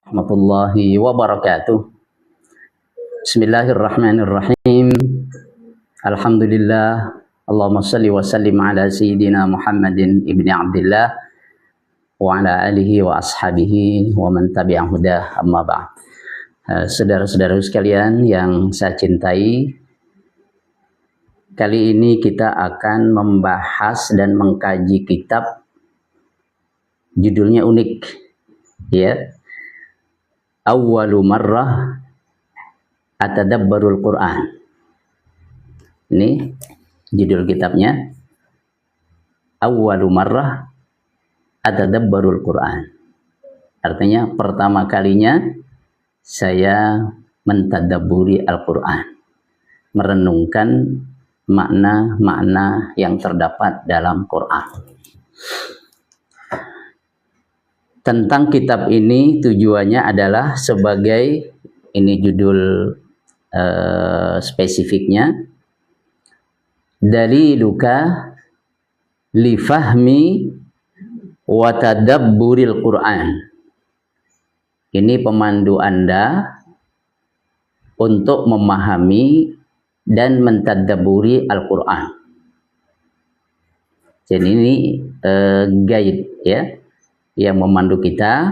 Warahmatullahi wabarakatuh. Bismillahirrahmanirrahim. Alhamdulillah. Allahumma salli wa sallim ala sayyidina Muhammadin ibni Abdillah wa ala alihi wa ashabihi wa man tabi'ah hudah, amma ba'd. Saudara-saudara sekalian yang saya cintai, kali ini kita akan membahas dan mengkaji kitab judulnya unik, ya. Awwalu marrah atadabbarul Quran. Ini judul kitabnya. Awwalu marrah atadabbarul Quran. Artinya pertama kalinya saya mentadabburi Al-Quran, merenungkan makna-makna yang terdapat dalam Quran. Tentang kitab ini tujuannya adalah sebagai, ini judul spesifiknya, daliluka li fahmi wa tadabburil Quran. Ini pemandu Anda untuk memahami dan mentadabburi Al-Quran. Jadi ini guide, ya, yang memandu kita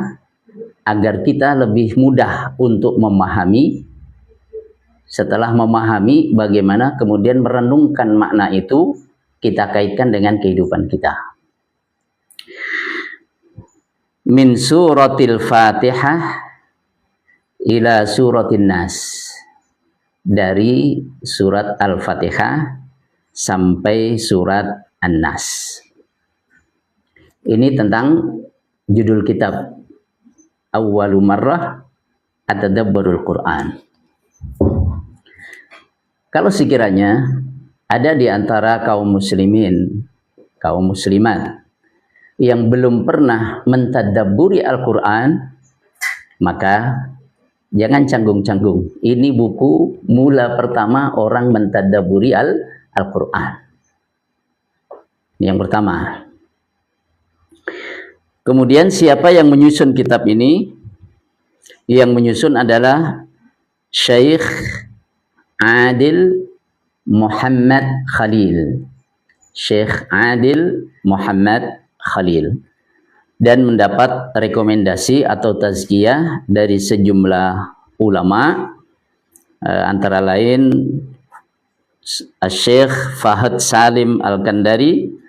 agar kita lebih mudah untuk memahami. Setelah memahami, bagaimana kemudian merenungkan makna itu, kita kaitkan dengan kehidupan kita. Min suratil Fatihah ila suratin Nas. Dari surat Al-Fatihah sampai surat An-Nas. Ini tentang judul kitab Awwalu marrah atadabbarul Quran. Kalau sekiranya ada di antara kaum muslimin, kaum muslimat yang belum pernah mentadabburi Al-Quran, maka jangan canggung-canggung. Ini buku mula pertama orang mentadabburi Al-Quran. Yang pertama. Kemudian siapa yang menyusun kitab ini? Yang menyusun adalah Syekh Adil Muhammad Khalil. Syekh Adil Muhammad Khalil. Dan mendapat rekomendasi atau tazkiyah dari sejumlah ulama, antara lain Syekh Fahad Salim Al-Kandari,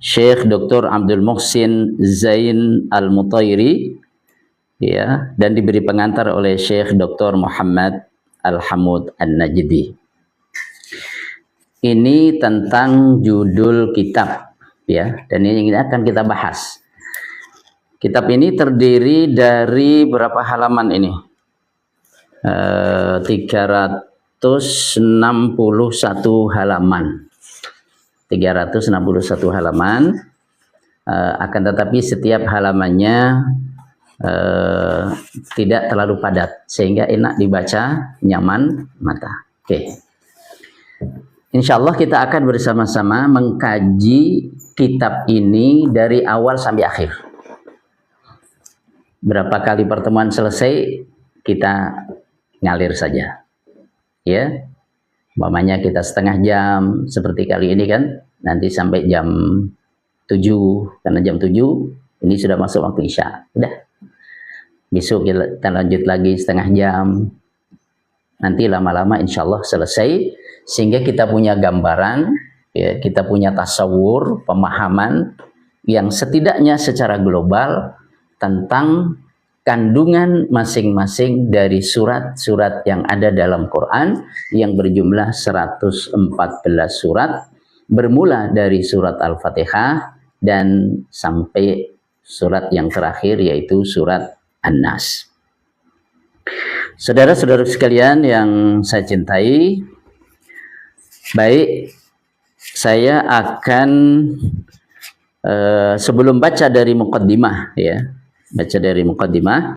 Syekh Dr. Abdul Muhsin Zain Al-Mutairi, ya, dan diberi pengantar oleh Syekh Dr. Muhammad Al-Hamud An-Najdi. Ini tentang judul kitab, ya, dan ini akan kita bahas. Kitab ini terdiri dari berapa halaman ini? 361 halaman. 361 halaman, akan tetapi setiap halamannya tidak terlalu padat sehingga enak dibaca, nyaman mata. Oke. Insyaallah kita akan bersama-sama mengkaji kitab ini dari awal sampai akhir. Berapa kali pertemuan selesai kita ngalir saja, ya. Umpamanya kita setengah jam seperti kali ini kan, nanti sampai jam 7, karena jam 7 ini sudah masuk waktu Isya. Udah. Besok kita lanjut lagi setengah jam. Nanti lama-lama insya Allah selesai, sehingga kita punya gambaran, ya, kita punya tasawur, pemahaman yang setidaknya secara global tentang kandungan masing-masing dari surat-surat yang ada dalam Quran yang berjumlah 114 surat, bermula dari surat Al-Fatihah dan sampai surat yang terakhir yaitu surat An-Nas. Saudara-saudara sekalian yang saya cintai, baik, saya akan sebelum baca dari muqaddimah, ya, baca dari muqaddimah,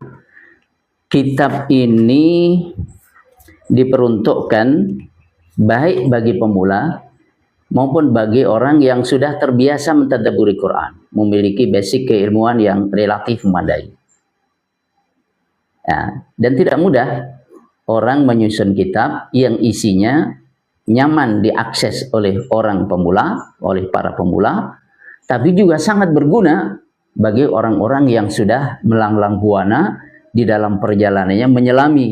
kitab ini diperuntukkan baik bagi pemula maupun bagi orang yang sudah terbiasa mentadabburi Quran, memiliki basic keilmuan yang relatif memadai. Ya, dan tidak mudah orang menyusun kitab yang isinya nyaman diakses oleh orang pemula, oleh para pemula, tapi juga sangat berguna bagi orang-orang yang sudah melanglang buana di dalam perjalanannya menyelami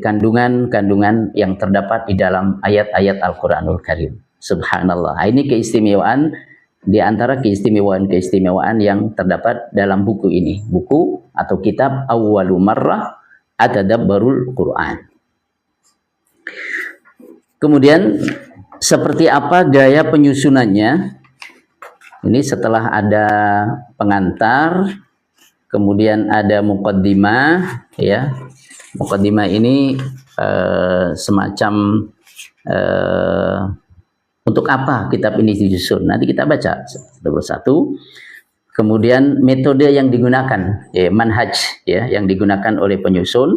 kandungan-kandungan yang terdapat di dalam ayat-ayat Al-Quranul Karim. Subhanallah. Ini keistimewaan di antara keistimewaan-keistimewaan yang terdapat dalam buku ini. Buku atau kitab Awwalu Marrah Atadabbarul Quran. Kemudian seperti apa gaya penyusunannya? Ini setelah ada pengantar, kemudian ada muqaddimah, ya. Muqaddimah ini semacam untuk apa kitab ini disusun. Nanti kita baca satu persatu. Kemudian metode yang digunakan, ya, manhaj, ya, yang digunakan oleh penyusun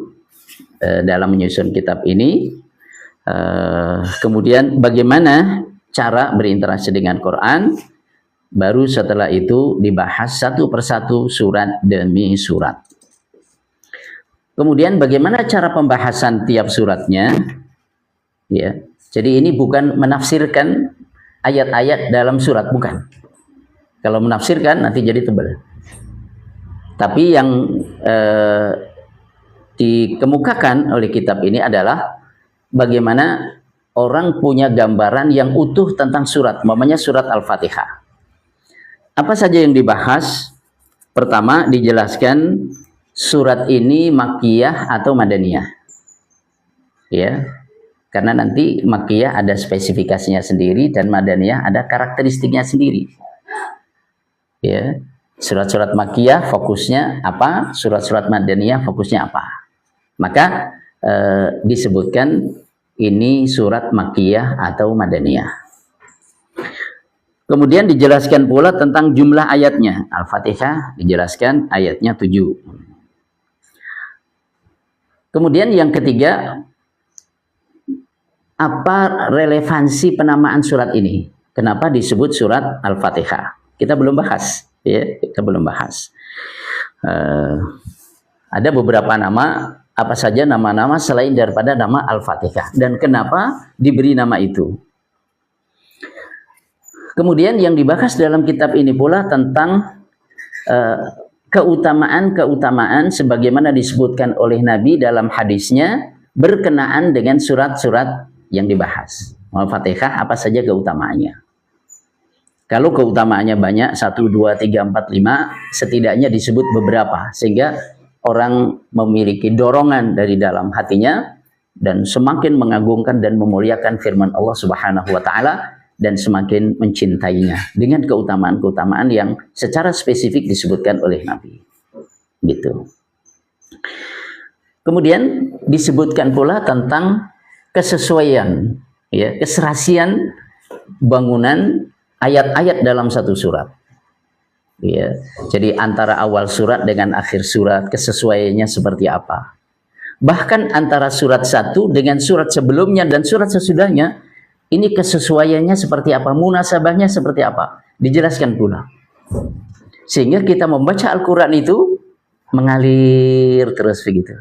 dalam menyusun kitab ini. Kemudian bagaimana cara berinteraksi dengan Quran. Baru setelah itu dibahas satu persatu surat demi surat. Kemudian bagaimana cara pembahasan tiap suratnya? Ya, jadi ini bukan menafsirkan ayat-ayat dalam surat, bukan. Kalau menafsirkan nanti jadi tebal. Tapi yang dikemukakan oleh kitab ini adalah bagaimana orang punya gambaran yang utuh tentang surat, namanya surat Al-Fatihah. Apa saja yang dibahas? Pertama, dijelaskan surat ini Makkiyah atau Madaniyah. Ya. Karena nanti Makkiyah ada spesifikasinya sendiri dan Madaniyah ada karakteristiknya sendiri. Ya. Surat-surat Makkiyah fokusnya apa? Surat-surat Madaniyah fokusnya apa? Maka disebutkan ini surat Makkiyah atau Madaniyah. Kemudian dijelaskan pula tentang jumlah ayatnya. Al-Fatihah dijelaskan ayatnya 7. Kemudian yang ketiga, apa relevansi penamaan surat ini? Kenapa disebut surat Al-Fatihah? Kita belum bahas, ya, kita belum bahas. Ada beberapa nama, apa saja nama-nama selain daripada nama Al-Fatihah, dan kenapa diberi nama itu? Kemudian yang dibahas dalam kitab ini pula tentang keutamaan-keutamaan sebagaimana disebutkan oleh Nabi dalam hadisnya berkenaan dengan surat-surat yang dibahas. Al-Fatihah apa saja keutamaannya? Kalau keutamaannya banyak, 1, 2, 3, 4, 5, setidaknya disebut beberapa, sehingga orang memiliki dorongan dari dalam hatinya dan semakin mengagungkan dan memuliakan firman Allah Subhanahu wa Ta'ala, dan semakin mencintainya dengan keutamaan-keutamaan yang secara spesifik disebutkan oleh Nabi. Gitu. Kemudian disebutkan pula tentang kesesuaian, ya, keserasian bangunan ayat-ayat dalam satu surat. Ya, jadi antara awal surat dengan akhir surat kesesuaiannya seperti apa. Bahkan antara surat satu dengan surat sebelumnya dan surat sesudahnya, ini kesesuaiannya seperti apa, munasabahnya seperti apa, dijelaskan pula. Sehingga kita membaca Al-Quran itu mengalir terus begitu.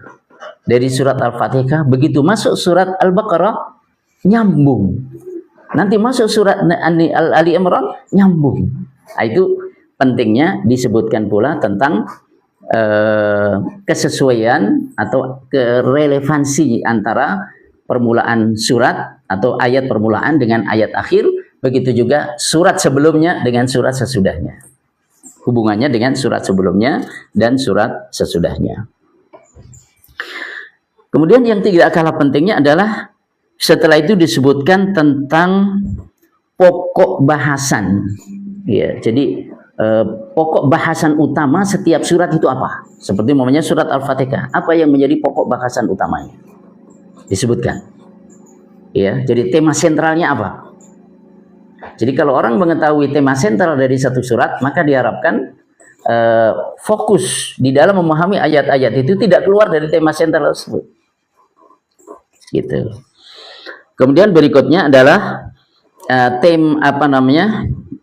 Dari surat Al-Fatihah, begitu masuk surat Al-Baqarah, nyambung. Nanti masuk surat Ali Imran, nyambung. Nah, itu pentingnya disebutkan pula tentang kesesuaian atau kerelevansi antara permulaan surat atau ayat permulaan dengan ayat akhir, begitu juga surat sebelumnya dengan surat sesudahnya. Hubungannya dengan surat sebelumnya dan surat sesudahnya. Kemudian yang tidak kalah pentingnya adalah setelah itu disebutkan tentang pokok bahasan. Ya, jadi pokok bahasan utama setiap surat itu apa? Seperti namanya surat Al-Fatihah, apa yang menjadi pokok bahasan utamanya? Disebutkan. Ya, jadi tema sentralnya apa? Jadi kalau orang mengetahui tema sentral dari satu surat, maka diharapkan fokus di dalam memahami ayat-ayat itu tidak keluar dari tema sentral tersebut. Gitu. Kemudian berikutnya adalah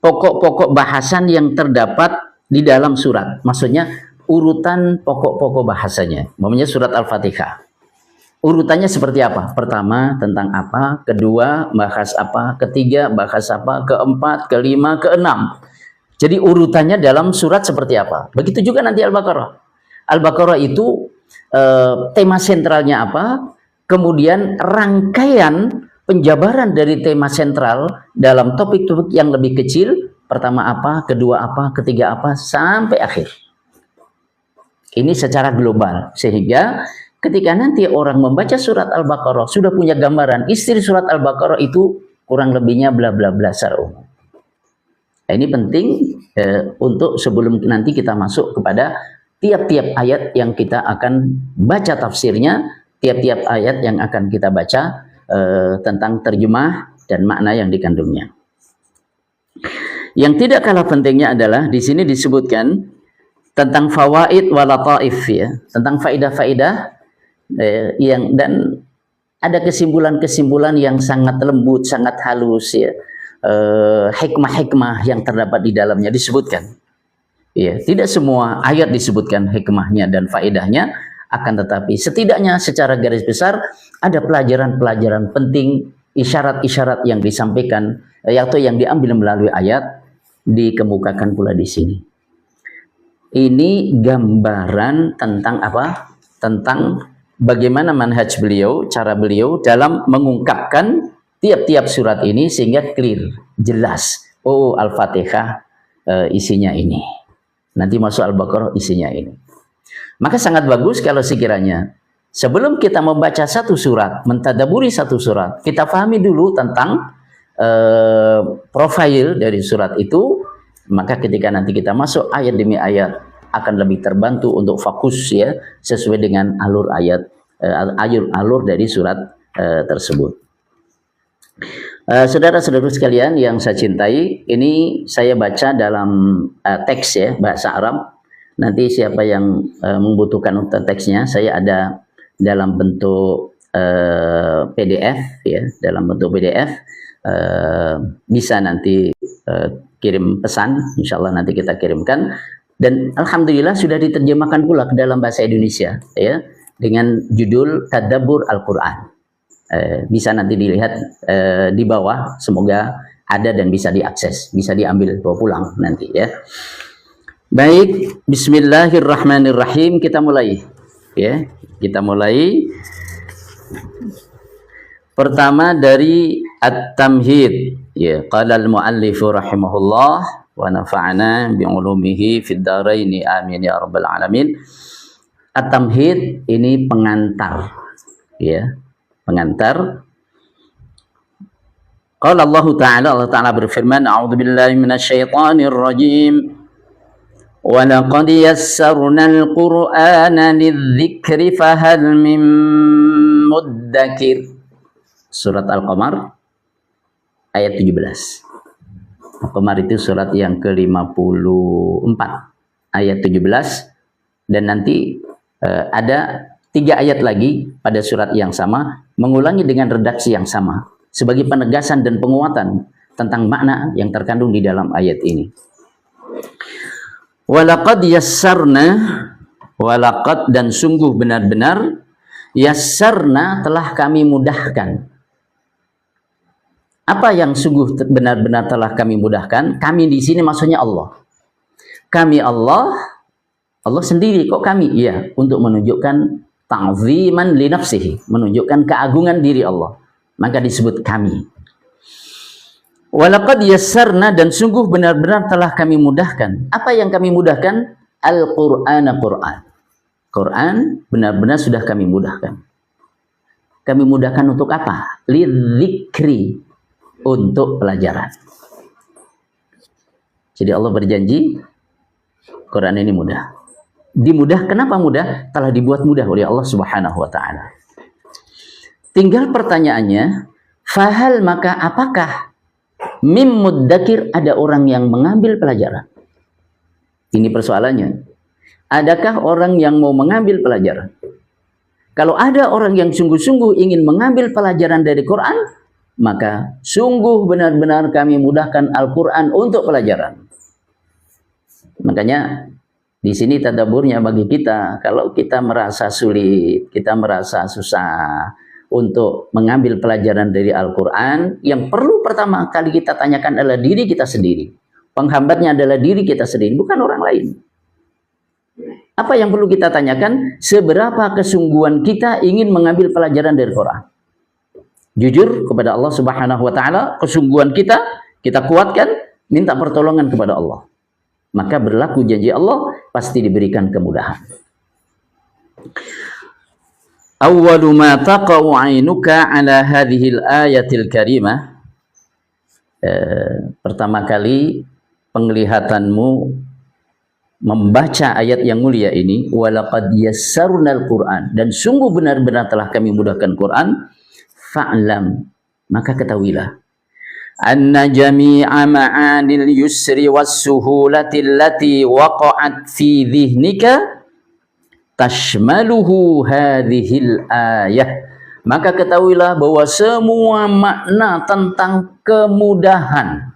pokok-pokok bahasan yang terdapat di dalam surat. Maksudnya urutan pokok-pokok bahasanya. Umpamanya surat Al-Fatihah. Urutannya seperti apa? Pertama tentang apa, kedua bahas apa, ketiga bahas apa, keempat, kelima, keenam. Jadi urutannya dalam surat seperti apa. Begitu juga nanti Al-Baqarah. Al-Baqarah itu tema sentralnya apa, kemudian rangkaian penjabaran dari tema sentral dalam topik-topik yang lebih kecil, pertama apa, kedua apa, ketiga apa, sampai akhir. Ini secara global, sehingga ketika nanti orang membaca surat Al-Baqarah sudah punya gambaran isi surat Al-Baqarah itu kurang lebihnya bla bla bla secara umum. Nah, ini penting untuk sebelum nanti kita masuk kepada tiap-tiap ayat yang kita akan baca tafsirnya, tiap-tiap ayat yang akan kita baca tentang terjemah dan makna yang dikandungnya. Yang tidak kalah pentingnya adalah di sini disebutkan tentang fawaid wa lataif, ya, tentang faidah-faidah yang dan ada kesimpulan-kesimpulan yang sangat lembut, sangat halus, ya, hikmah-hikmah yang terdapat di dalamnya disebutkan. Ya, tidak semua ayat disebutkan hikmahnya dan faedahnya, akan tetapi setidaknya secara garis besar ada pelajaran-pelajaran penting, isyarat-isyarat yang disampaikan atau yang diambil melalui ayat dikemukakan pula di sini. Ini gambaran tentang apa? Tentang bagaimana manhaj beliau, cara beliau dalam mengungkapkan tiap-tiap surat ini sehingga clear, jelas. Oh, Al-Fatihah isinya ini. Nanti masuk Al-Baqarah isinya ini. Maka sangat bagus kalau sekiranya sebelum kita membaca satu surat, mentadaburi satu surat, kita pahami dulu tentang profil dari surat itu. Maka ketika nanti kita masuk ayat demi ayat akan lebih terbantu untuk fokus, ya, sesuai dengan alur ayat, alur dari surat tersebut. Saudara-saudara sekalian yang saya cintai, ini saya baca dalam teks, ya, bahasa Arab. Nanti siapa yang membutuhkan untuk teksnya, saya ada dalam bentuk PDF, ya, dalam bentuk PDF. Bisa nanti kirim pesan, insya Allah nanti kita kirimkan. Dan alhamdulillah sudah diterjemahkan pula ke dalam bahasa Indonesia, ya, dengan judul Tadabbur Al-Quran. Bisa nanti dilihat di bawah, semoga ada dan bisa diakses, bisa diambil bawa pulang nanti, ya. Baik, bismillahirrahmanirrahim, kita mulai, ya. Kita mulai. Pertama dari At-Tamhid, ya, qala al-muallifu rahimahullah wa nafa'ana bi'ulumihi fid dharaini amin ya rabbal alamin. At-Tamhid ini pengantar, ya, pengantar. Qala Allah Ta'ala berfirman, a'udzubillahi minasyaitonir rajim. Wa laqad yassarnal Qur'ana lidzikri fahal mim muddakir. Surat Al-Qamar ayat 17. Al-Qamar itu surat yang ke-54 ayat 17, dan nanti ada 3 ayat lagi pada surat yang sama mengulangi dengan redaksi yang sama sebagai penegasan dan penguatan tentang makna yang terkandung di dalam ayat ini. Walaqad yassarna, walaqad dan sungguh benar-benar, yassarna telah kami mudahkan. Apa yang sungguh benar-benar telah kami mudahkan? Kami di sini maksudnya Allah. Kami Allah sendiri kok kami? Iya, untuk menunjukkan ta'ziman li nafsihi, menunjukkan keagungan diri Allah. Maka disebut kami. Walaqad yassarna dan sungguh benar-benar telah kami mudahkan. Apa yang kami mudahkan? Al-Qur'ana Qur'an. Quran benar-benar sudah kami mudahkan. Kami mudahkan untuk apa? Lidzikri, untuk pelajaran. Jadi Allah berjanji Quran ini mudah. Dimudah, kenapa mudah? Telah dibuat mudah oleh Allah Subhanahu wa taala. Tinggal pertanyaannya, fahal maka apakah mim muddakir, ada orang yang mengambil pelajaran? Ini persoalannya. Adakah orang yang mau mengambil pelajaran? Kalau ada orang yang sungguh-sungguh ingin mengambil pelajaran dari Quran, maka sungguh benar-benar kami mudahkan Al-Quran untuk pelajaran. Makanya Di sini tadaburnya bagi kita, kalau kita merasa sulit, kita merasa susah untuk mengambil pelajaran dari Al-Quran, yang perlu pertama kali kita tanyakan adalah diri kita sendiri. Penghambatnya adalah diri kita sendiri, bukan orang lain. Apa yang perlu kita tanyakan? Seberapa kesungguhan kita ingin mengambil pelajaran dari Quran? Jujur kepada Allah Subhanahu wa Ta'ala, kesungguhan kita kuatkan, minta pertolongan kepada Allah. Maka berlaku janji Allah, pasti diberikan kemudahan. Awwalu ma taqa'u 'ainuka 'ala hadhil ayatil karimah. Pertama kali penglihatanmu membaca ayat yang mulia ini, walaqad yassarnal Qur'an, dan sungguh benar-benar telah kami mudahkan Quran, fa'lam, maka ketahuilah, anna jami'a ma'anil yusri was-suhulati allati waqa'at fi dhihnika tashmaluhu hadhil ayah. Maka ketahuilah bahwa semua makna tentang kemudahan,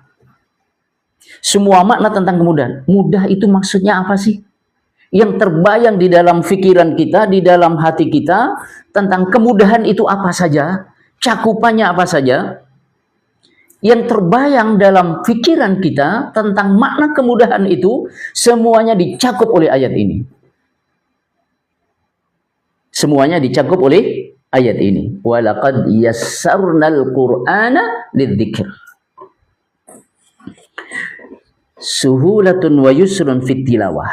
semua makna tentang kemudahan, mudah itu maksudnya apa sih? Yang terbayang di dalam pikiran kita, di dalam hati kita, tentang kemudahan itu apa saja? Cakupannya apa saja? Yang terbayang dalam pikiran kita tentang makna kemudahan itu, semuanya dicakup oleh ayat ini. Semuanya dicakup oleh ayat ini. Walaqad yassarnal Qur'ana lidzikr. Suhulatun wa yusrun fit tilawah.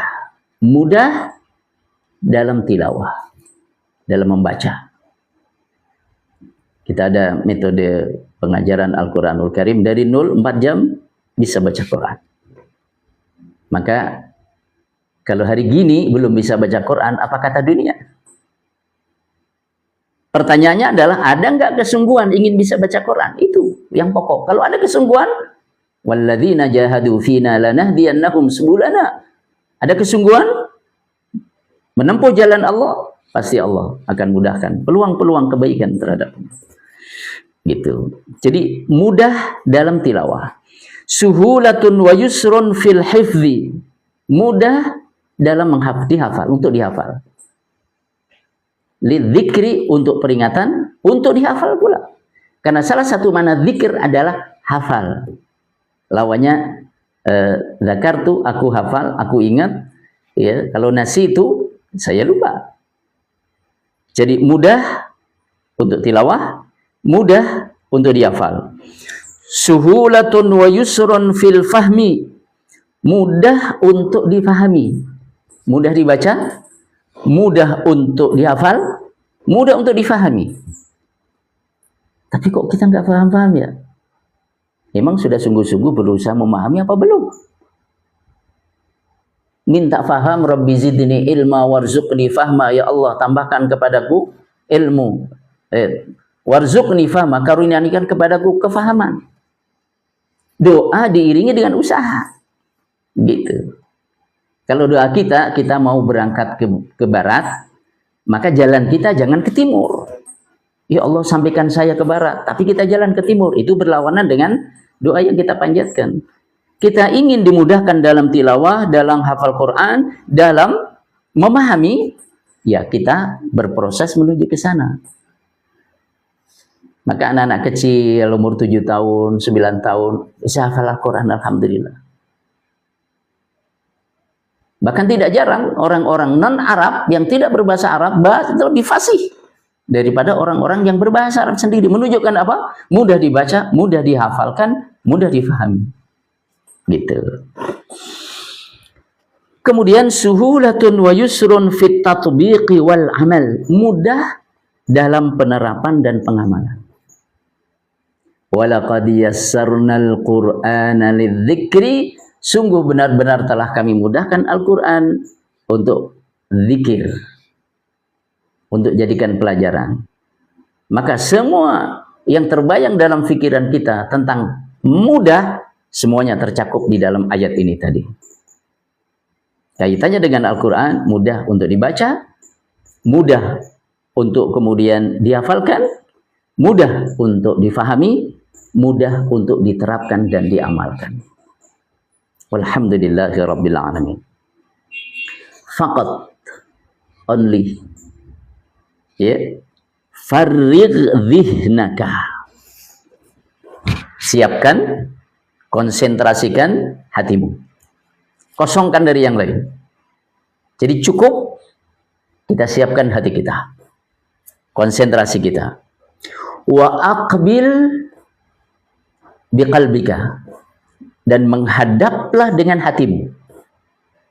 Mudah dalam tilawah, dalam membaca. Kita ada metode pengajaran Al-Quranul Karim dari 0, 4 jam bisa baca Quran. Maka kalau hari gini belum bisa baca Quran, apa kata dunia? Pertanyaannya adalah, ada nggak kesungguhan ingin bisa baca Quran? Itu yang pokok. Kalau ada kesungguhan, walladzina jahadu fina lanahdiyannahum subulana. Ada kesungguhan menempuh jalan Allah, pasti Allah akan mudahkan peluang-peluang kebaikan terhadapnya. Gitu. Jadi mudah dalam tilawah. Suhulatun wa yusrun fil hifzi. Mudah dalam dihafal, untuk dihafal. Lidzikri, untuk peringatan, untuk dihafal pula. Karena salah satu makna zikir adalah hafal. Lawannya zakartu, aku hafal, aku ingat. Ya, kalau nasi itu saya lupa. Jadi mudah untuk tilawah, mudah untuk dihafal. Suhulatun wa yusrun fil fahmi. Mudah untuk difahami. Mudah dibaca, mudah untuk dihafal, mudah untuk difahami. Tapi kok kita nggak paham-paham ya? Memang sudah sungguh-sungguh berusaha memahami apa belum? Minta faham, Rabbi zidni ilma warzuqni fahma, ya Allah tambahkan kepadaku ilmu. Warzuqni fahma, karuniakan kepadaku kefahaman. Doa diiringi dengan usaha. Gitu. Kalau doa kita mau berangkat ke barat, maka jalan kita jangan ke timur. Ya Allah sampaikan saya ke barat, tapi kita jalan ke timur. Itu berlawanan dengan doa yang kita panjatkan. Kita ingin dimudahkan dalam tilawah, dalam hafal Quran, dalam memahami, ya kita berproses menuju ke sana. Maka anak-anak kecil, umur 7 tahun, 9 tahun, bisa hafal Al-Quran, alhamdulillah. Bahkan tidak jarang orang-orang non-Arab yang tidak berbahasa Arab lebih fasih daripada orang-orang yang berbahasa Arab sendiri. Menunjukkan apa? Mudah dibaca, mudah dihafalkan, mudah difahami. Gitu. Kemudian suhulatun wa yusrun fit tatbiqi wal amal. Mudah dalam penerapan dan pengamalan. Walaqad yassarnal Qur'ana lidzikri. Sungguh benar-benar telah kami mudahkan Al-Quran untuk zikir, untuk jadikan pelajaran. Maka semua yang terbayang dalam pikiran kita tentang mudah, semuanya tercakup di dalam ayat ini tadi. Kaitannya dengan Al-Quran, mudah untuk dibaca, mudah untuk kemudian dihafalkan, mudah untuk difahami, mudah untuk diterapkan dan diamalkan. Walhamdulillahi rabbil alamin. faqat, only. Ya. Farrigh dhihnaka. Siapkan, konsentrasikan hatimu. Kosongkan dari yang lain. Jadi cukup kita siapkan hati kita. Konsentrasi kita. Wa aqbil biqalbika, dan menghadaplah dengan hatimu.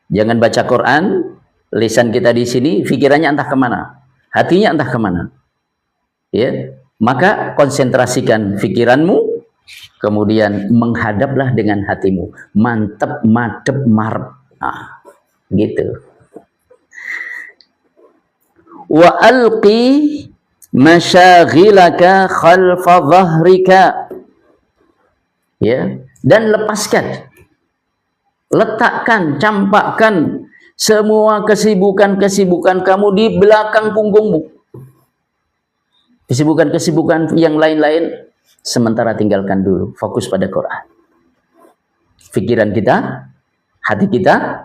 Jangan baca Quran, lisan kita di sini, pikirannya entah kemana, hatinya entah kemana. Ya, maka konsentrasikan pikiranmu, kemudian menghadaplah dengan hatimu. Mantep, madep, marep. Nah, gitu. Wa alqi masyaghilaka khalfa dhahrika. Ya, dan lepaskan, letakkan, campakkan semua kesibukan-kesibukan kamu di belakang punggungmu. Kesibukan-kesibukan yang lain-lain sementara tinggalkan dulu, fokus pada Quran. Pikiran kita, hati kita,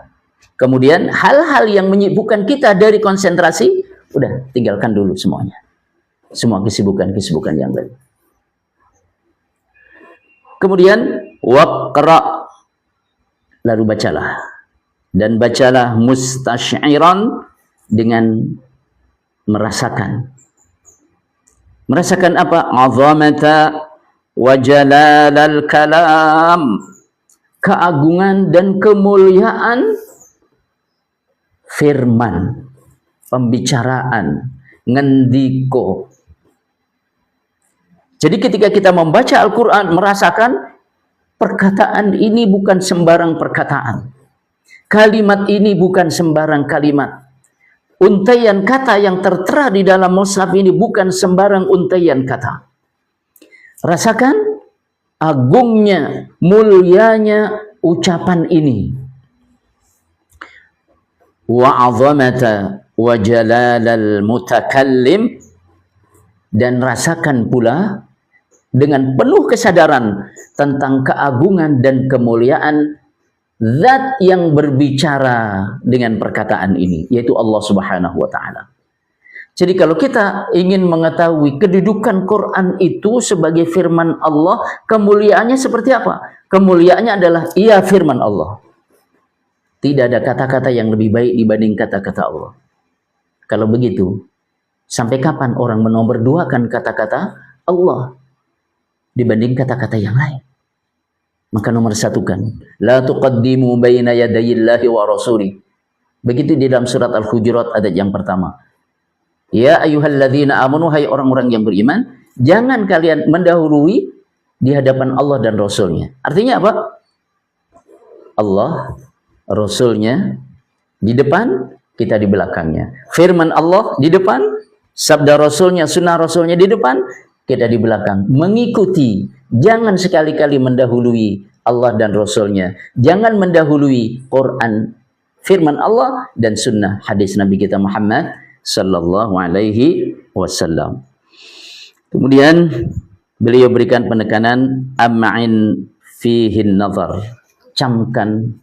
kemudian hal-hal yang menyibukkan kita dari konsentrasi, udah tinggalkan dulu semuanya. Semua kesibukan-kesibukan yang lain. Kemudian waqra, lalu bacalah, dan bacalah mustasy'iran, dengan merasakan apa? Azamata wa jalalal kalam, keagungan dan kemuliaan firman, pembicaraan, ngendiko. Jadi ketika kita membaca Al-Quran, merasakan perkataan ini bukan sembarang perkataan. Kalimat ini bukan sembarang kalimat. Untaian kata yang tertera di dalam mushaf ini bukan sembarang untaian kata. Rasakan agungnya, mulianya ucapan ini. Wa 'azamata wa jalalal mutakallim, dan rasakan pula dengan penuh kesadaran tentang keagungan dan kemuliaan zat yang berbicara dengan perkataan ini, yaitu Allah Subhanahu wa Ta'ala. Jadi kalau kita ingin mengetahui kedudukan Quran itu sebagai firman Allah, kemuliaannya seperti apa? Kemuliaannya adalah ia firman Allah. Tidak ada kata-kata yang lebih baik dibanding kata-kata Allah. Kalau begitu, sampai kapan orang menomorduakan kata-kata Allah dibanding kata-kata yang lain? Maka nomor satukan, la tuqaddimu baina yadayillahi wa rasuli. Begitu di dalam surat Al-Hujurat ayat yang pertama. Ya ayyuhalladzina amanu, hai orang-orang yang beriman, jangan kalian mendahului di hadapan Allah dan Rasulnya. Artinya apa? Allah, Rasulnya di depan, kita di belakangnya. Firman Allah di depan, sabda Rasulnya, sunnah Rasulnya di depan, kita di belakang. Mengikuti, jangan sekali-kali mendahului Allah dan Rasulnya. Jangan mendahului Quran, firman Allah, dan sunnah hadis Nabi kita Muhammad sallallahu alaihi wasallam. Kemudian beliau berikan penekanan am'in fihin nazar, camkan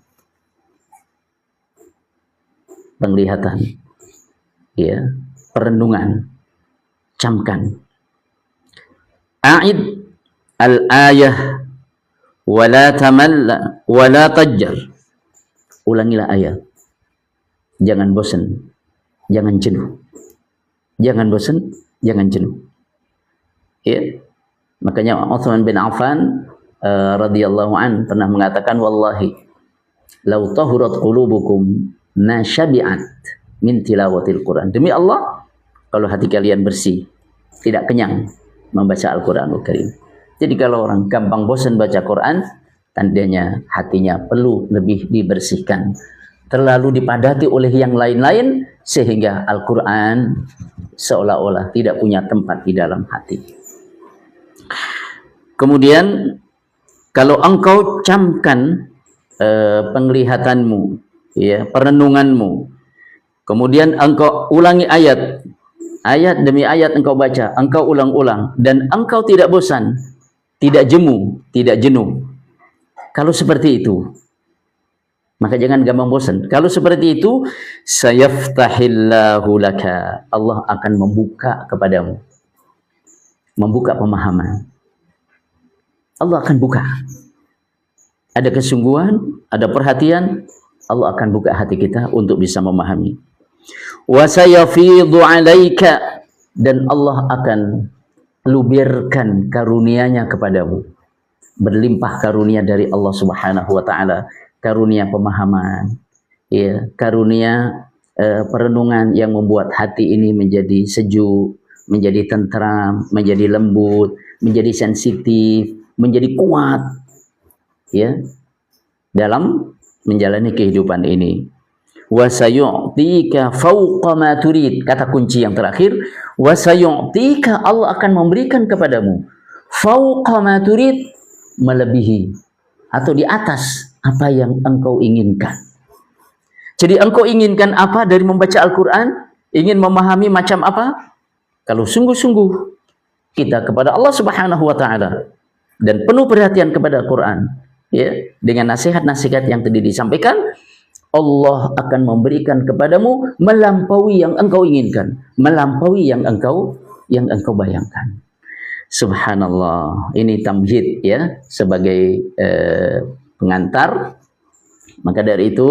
penglihatan, ya, perenungan, camkan. A'id al-ayah wala tamalla wala tajjar. Ulangilah ayat, jangan bosan, jangan jenuh. Jangan bosan, jangan jenuh. Ya. Makanya Utsman bin Affan radhiyallahu an pernah mengatakan, wallahi law tahurat qulubukum ma syabi'at min tilawatil Quran. Demi Allah, kalau hati kalian bersih, tidak kenyang membaca Al-Qur'anul Karim. Jadi kalau orang gampang bosan baca Quran, tandanya hatinya perlu lebih dibersihkan. Terlalu dipadati oleh yang lain-lain sehingga Al-Quran seolah-olah tidak punya tempat di dalam hati. Kemudian kalau engkau camkan penglihatanmu, ya, perenunganmu, kemudian engkau ulangi ayat demi ayat engkau baca, engkau ulang-ulang, dan engkau tidak bosan, tidak jemu, tidak jenuh. Kalau seperti itu, Maka jangan gampang bosan. Kalau seperti itu, sayaftahillahu laka. Allah akan membuka kepadamu. Membuka pemahaman. Allah akan buka. Ada kesungguhan, ada perhatian, Allah akan buka hati kita untuk bisa memahami. Wa sayafidhu 'alaika, dan Allah akan luberkan karunia-Nya kepadamu. Berlimpah karunia dari Allah Subhanahu wa taala, karunia pemahaman, ya, karunia perenungan yang membuat hati ini menjadi sejuk, menjadi tentram, menjadi lembut, menjadi sensitif, menjadi kuat, ya, dalam menjalani kehidupan ini. Wa sayu'tika fawqa ma turid, kata kunci yang terakhir, wa sayu'tika, Allah akan memberikan kepadamu fawqa ma turid, melebihi atau di atas apa yang engkau inginkan. Jadi engkau inginkan apa dari membaca Al-Quran? Ingin memahami macam apa? Kalau sungguh-sungguh kita kepada Allah Subhanahu wa taala dan penuh perhatian kepada Al-Quran, ya, dengan nasihat-nasihat yang tadi disampaikan, Allah akan memberikan kepadamu melampaui yang engkau inginkan, melampaui yang engkau bayangkan. Subhanallah. Ini tamhid, ya, sebagai pengantar. Maka dari itu,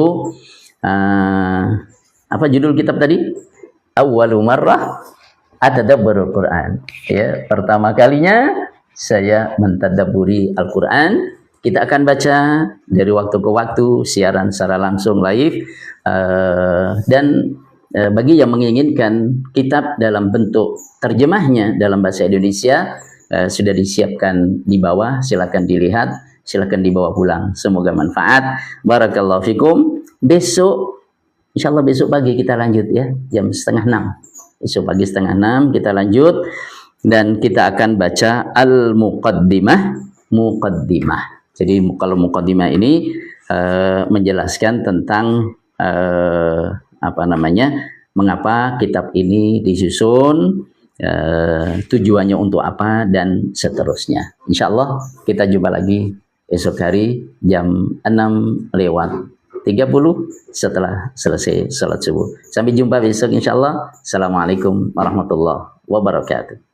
apa judul kitab tadi? Awwalu marrah atadabbarul Quran. Ya, pertama kalinya saya mentadabburi Al-Quran. Kita akan baca dari waktu ke waktu, siaran secara langsung live, dan bagi yang menginginkan kitab dalam bentuk terjemahnya dalam bahasa Indonesia, sudah disiapkan di bawah, silakan dilihat, silakan dibawa pulang, semoga manfaat. Barakallahu fikum. Besok, insyaallah besok pagi kita lanjut, ya, jam 5:30. Besok pagi 5:30 kita lanjut, dan kita akan baca Al-Muqaddimah. Jadi kalau muqaddimah ini menjelaskan tentang mengapa kitab ini disusun, tujuannya untuk apa, dan seterusnya. Insyaallah kita jumpa lagi esok hari jam 6:30 setelah selesai salat subuh. Sampai jumpa besok insyaallah. Assalamualaikum warahmatullahi wabarakatuh.